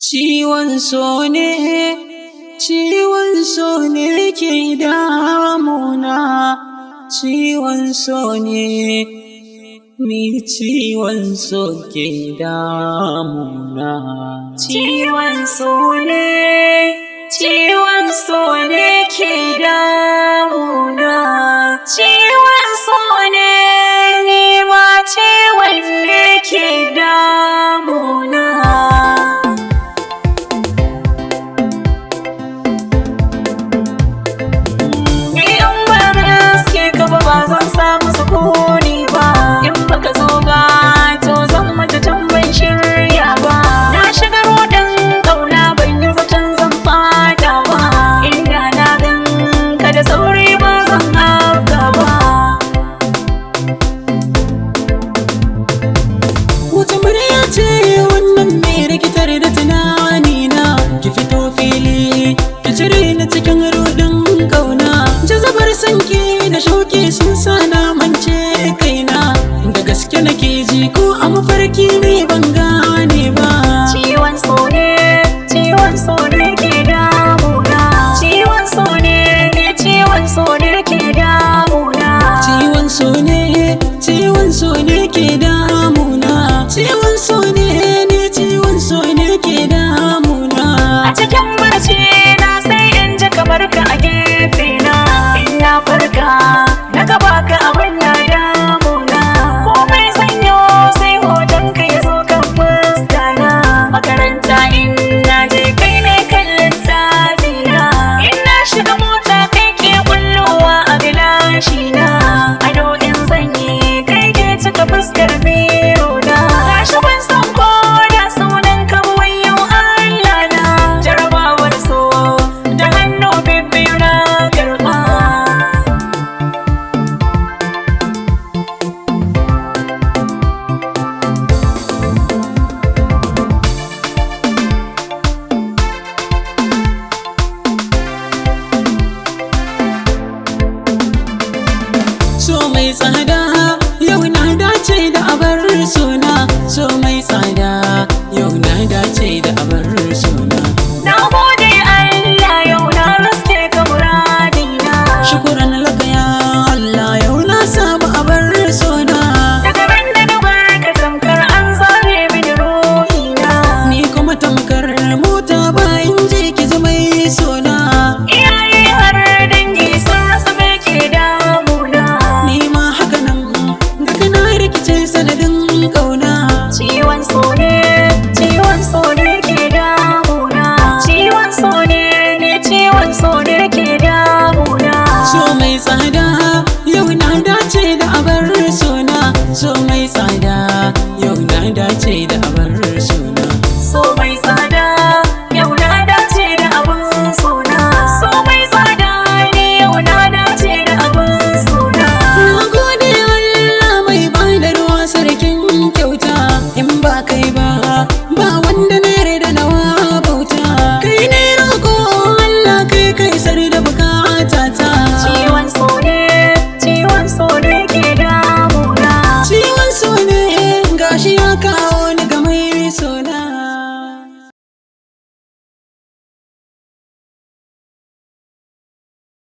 Ciwon so ne ke damuna, ciwon so ne, ni ciwon so ke damuna. Ciwon so ne ke damuna, ciwon so ne, ni ma ciwon ne ke damuna. Ba zan samu sukuni ba in baka zo ba, to zan mutu tun ban shirya ba. Na shiga rodin kauna ban yi zaton zan fada ba, inda na gan ka da sauri ba zan haka ba. Wata murya ce wannan mai rikitar da tunanina, ki fito fili ki cire ni cikin rodin kauna. Jazabar sanki da shauki sun sa na mance kaina, da gaske nake ji ko